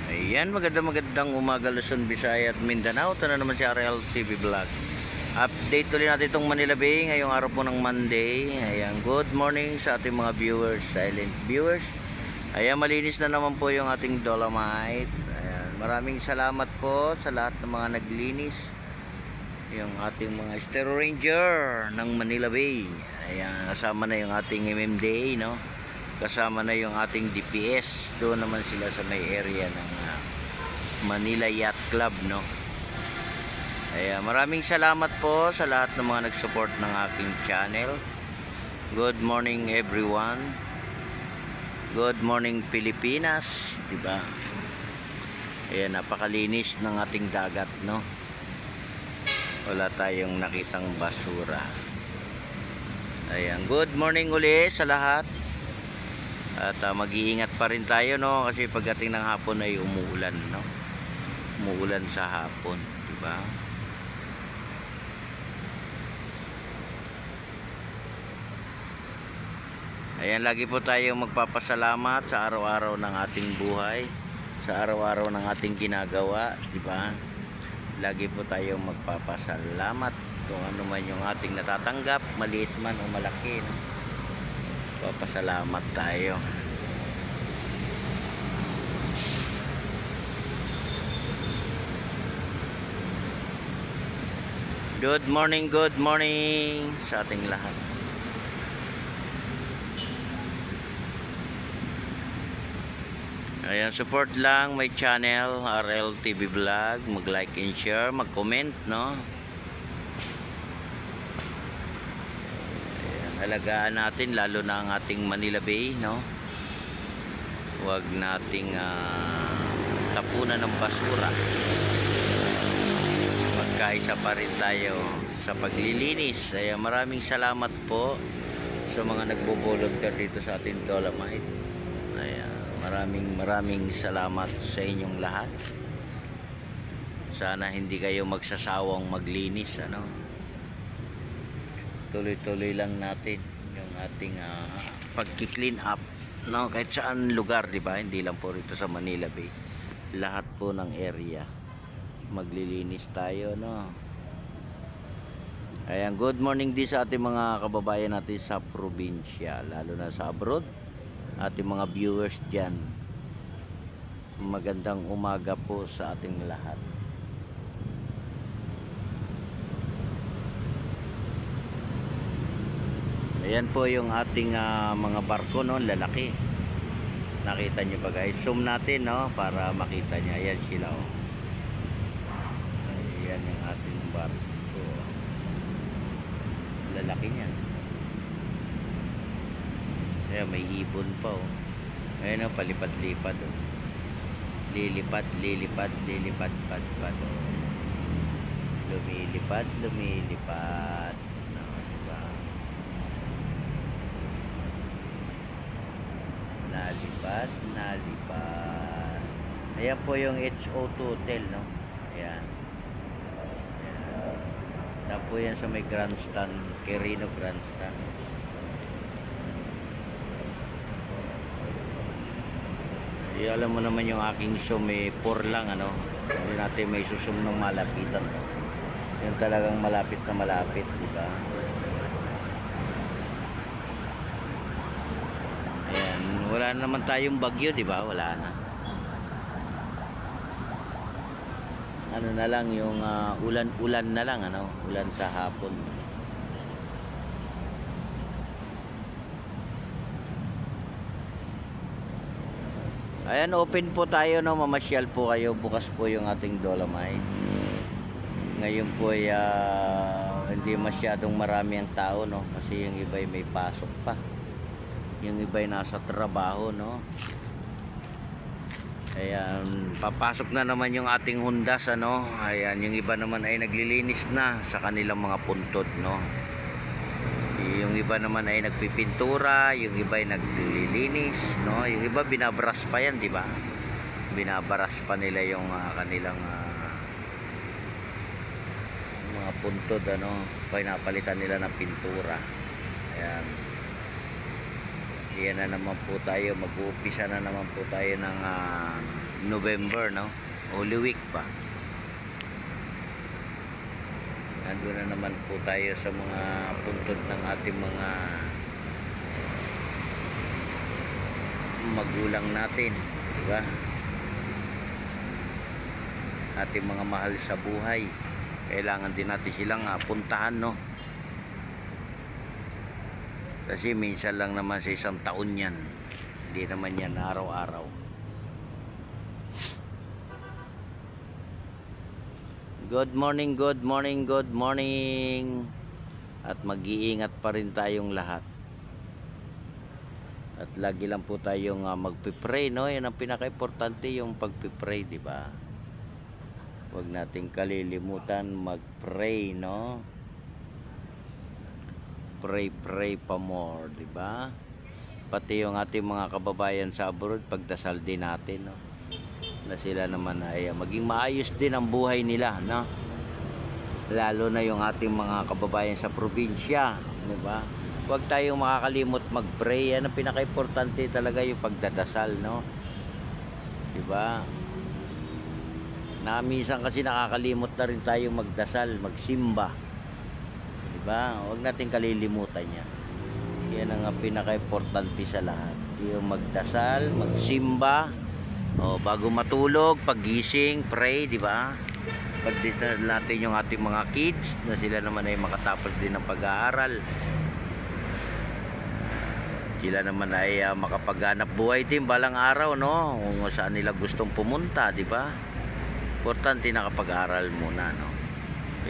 Ayan, magandang umaga Luzon, Visayas at Mindanao. Ito na naman si RL TV Vlog. Update ulit natin itong Manila Bay ngayong araw po ng Monday. Ayan, good morning sa ating mga viewers, silent viewers. Ayan, malinis na naman po yung ating Dolomite. Ayan, maraming salamat po sa lahat ng mga naglinis. Yung ating mga Stereo Ranger ng Manila Bay. Ayan, kasama na yung ating MMDA, no? Kasama na yung ating DPS. Doon naman sila sa may area ng Manila Yacht Club, no? Ayan, maraming salamat po sa lahat ng mga nag-support ng aking channel. Good morning everyone. Good morning Pilipinas, diba? Ayan, napakalinis ng ating dagat, no? Wala tayong nakitang basura. Ayan, good morning uli sa lahat. At mag-iingat pa rin tayo, no, kasi pagdating ng hapon ay umuulan, no. Umuulan sa hapon, 'di ba? Ayan, lagi po tayong magpapasalamat sa araw-araw ng ating buhay, sa araw-araw ng ating ginagawa, 'di ba? Lagi po tayong magpapasalamat kung ano man yung ating natatanggap, maliit man o malaki, no? Papasalamat tayo. Good morning sa ating lahat. Ayan, support lang my channel RL TV Vlog, mag-like and share, mag-comment, no? Alagaan natin lalo na ang ating Manila Bay, no? Huwag nating tapunan ng basura. Magkaisa pa rin tayo sa paglilinis. Ay maraming salamat po sa mga nagbo-volunteer dito sa ating Dolomite. Ay maraming salamat sa inyong lahat. Sana hindi kayo magsasawang maglinis, ano? Tuloy-tuloy lang natin yung ating pag-clean up, no, kahit saan lugar, di ba? Hindi lang po rito sa Manila Bay, lahat po ng area maglilinis tayo, no. Ayan, good morning din sa ating mga kababayan natin sa probinsya, lalo na sa abroad, ating mga viewers dyan. Magandang umaga po sa ating lahat. Ayan po yung ating mga barko, no, lalaki. Nakita nyo pa guys, zoom natin, no, para makita nyo. Ayan sila, oh. Ayan yung ating barko. Lalaki niya. Ayan, may ibon pa, oh. Ayan, oh, palipad-lipad, oh. Lilipad, pad, oh. Lumilipad. Nalipad. Ayan po yung HO2 Hotel, no? Ayan. Ayan po yan sa may grandstand, Quirino grandstand. Alam mo naman yung aking zoom, may 4 lang, ano? Hindi natin may susum ng malapitan. Yung talagang malapit na malapit, diba? Wala naman tayong bagyo, di ba? Wala na. Ano na lang yung ulan na lang, ano? Ulan sa hapon. Ayan, open po tayo, no? Mamasyal po kayo. Bukas po yung ating Dolomite. Ngayon po ay hindi masyadong marami ang tao, no? Kasi yung iba ay may pasok pa. Yung iba ay nasa trabaho, no? Ayan, papasok na naman yung ating hundas, ano? Ayan, yung iba naman ay naglilinis na sa kanilang mga puntod, no? Yung iba naman ay nagpipintura, yung iba ay naglilinis, no? Yung iba binabras pa yan, di ba? Binabras pa nila yung kanilang mga puntod, ano? Pinapalitan nila ng pintura. Ayan. Yan na naman po tayo, mag-uumpisa na naman po tayo ng November, no? Holy Week pa. Nandun na naman po tayo sa mga puntod ng ating mga magulang natin, di ba? Ating mga mahal sa buhay. Kailangan din natin silang puntahan, no? Kasi minsan lang naman sa isang taon yan. Hindi naman yan araw-araw. Good morning, good morning, good morning. At mag-iingat pa rin tayong lahat. At lagi lang po tayong magpipray, no? Yan ang pinaka-importante, yung pagpipray, di ba? Huwag nating kalilimutan mag-pray, no? Pray pa more, di ba? Pati yung ating mga kababayan sa abroad, pagdasal din natin, no? Na sila naman ay maging maayos din ang buhay nila, no? Lalo na yung ating mga kababayan sa probinsya, di ba? Huwag tayong makakalimot mag-pray. Yan ang pinaka-importante talaga, yung pagdadasal, no? Di ba? Na minsan kasi nakakalimot na rin tayo magdasal, magsimba. Di ba? Huwag natin kalilimutan yan. Yan ang pinaka-importante sa lahat. Yung magdasal, magsimba, bago matulog, paggising, pray, di ba? Pagdita natin yung ating mga kids na sila naman ay makatapos din ng pag-aaral. Sila naman ay makapaghanap buhay din balang araw, no? Kung saan nila gustong pumunta, di ba? Importante nakapag-aral muna, no?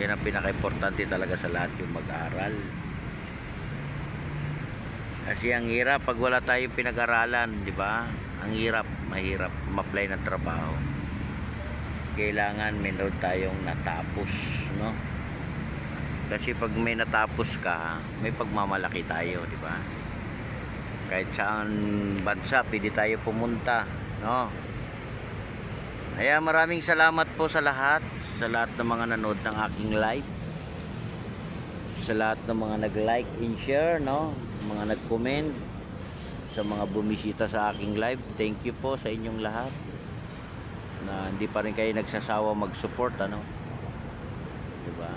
Yan ang pinaka-importante talaga sa lahat, yung mag-aral. Kasi ang hirap pag wala tayong pinag-aralan, di ba? Ang hirap, mahirap ma-apply ng trabaho. Kailangan meron tayong natapos, no? Kasi pag may natapos ka, may pagmamalaki tayo, di ba? Kahit saan bansa pwede tayo pumunta, no? Kaya maraming salamat po sa lahat ng mga nanood ng aking live, sa lahat ng mga nag-like and share, no? Mga nag-comment, sa mga bumisita sa aking live. Thank you po sa inyong lahat na hindi pa rin kayo nagsasawa mag-support, ano? Diba?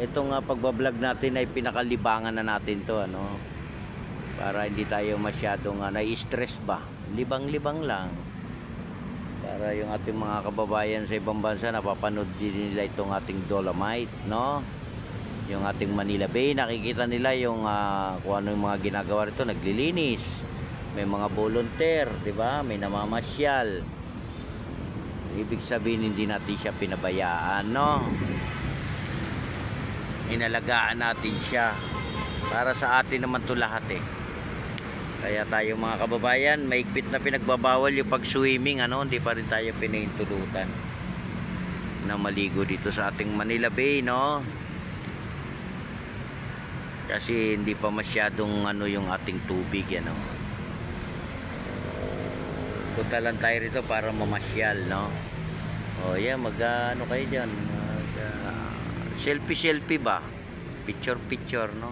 Itong pagbablog natin ay pinakalibangan na natin to, ano? Para hindi tayo masyadong nai-stress ba. Libang-libang lang. Para yung ating mga kababayan sa ibang bansa, napapanood din nila itong ating Dolomite, no? Yung ating Manila Bay, nakikita nila yung kung ano yung mga ginagawa rito, naglilinis. May mga volunteer, di ba? May namamasyal. Ibig sabihin, hindi natin siya pinabayaan, no? Inalagaan natin siya. Para sa atin naman to lahat, eh. Kaya tayo mga kababayan, maigpit na pinagbabawal yung pag-swimming, ano? Hindi pa rin tayo pinahintulutan na maligo dito sa ating Manila Bay, no? Kasi hindi pa masyadong yung ating tubig, ano? Punta lang tayo rito para mamasyal, no? O yan, ano kayo dyan? Selfie ba? Picture, no?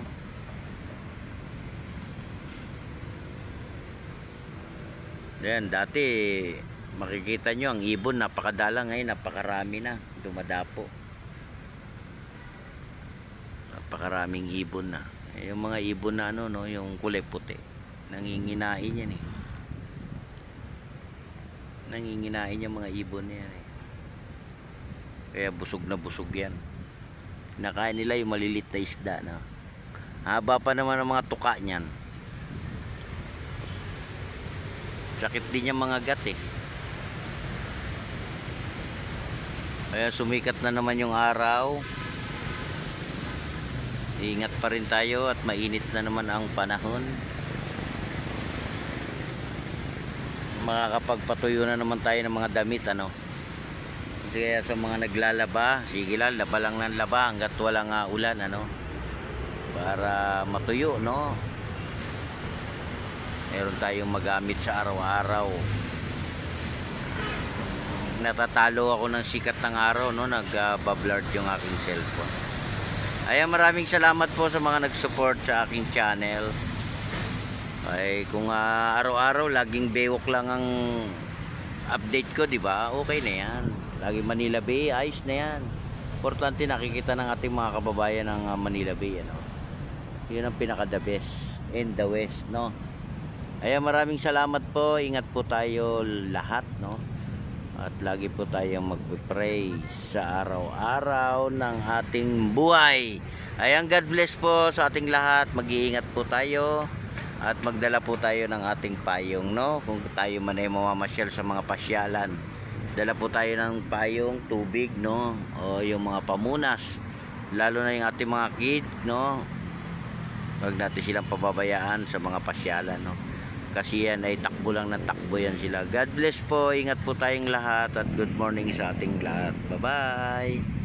Yan, dati makikita nyo ang ibon, napakadala. Ngayon, napakarami na, dumadapo. Napakaraming ibon na. Yung mga ibon na no, yung kulay puti, nanginginain yan, eh. Nanginginain yung mga ibon yan, eh. Kaya busog na busog yan. Nakain nila yung malilit na isda, no? Haba pa naman ang mga tuka niyan. Sakit din yung mga gat, eh. Kaya sumikat na naman yung araw. Ingat pa rin tayo at mainit na naman ang panahon. Makakapagpatuyo na naman tayo ng mga damit, ano? Kaya sa mga naglalaba, sige lang, laba lang ng laba hanggat walang ulan, ano? Para matuyo, no? Meron tayong magamit sa araw-araw. Natatalo ako ng sikat ng araw, no? Nag-bablard yung aking cellphone. Ay, maraming salamat po sa mga nag-support sa aking channel. Ay, kung araw-araw laging bewok lang ang update ko, di ba? Okay na yan. Lagi Manila Bay, ayos na yan. Importante nakikita ng ating mga kababayan ng Manila Bay, ano. Yun ang pinaka the best in the west, no. Ayan, maraming salamat po. Ingat po tayo lahat, no. At lagi po tayong magpe-pray sa araw-araw ng ating buhay. Ayan, God bless po sa ating lahat. Mag-iingat po tayo at magdala po tayo ng ating payong, no. Kung tayo man ay mamamasyal sa mga pasyalan, dala po tayo ng payong, tubig, no, o yung mga pamunas, lalo na yung ating mga kids, no. Huwag natin silang pababayaan sa mga pasyalan, no, kasi yan ay takbo lang ng takbo yan sila. God bless po, ingat po tayong lahat at good morning sa ating lahat. Bye bye.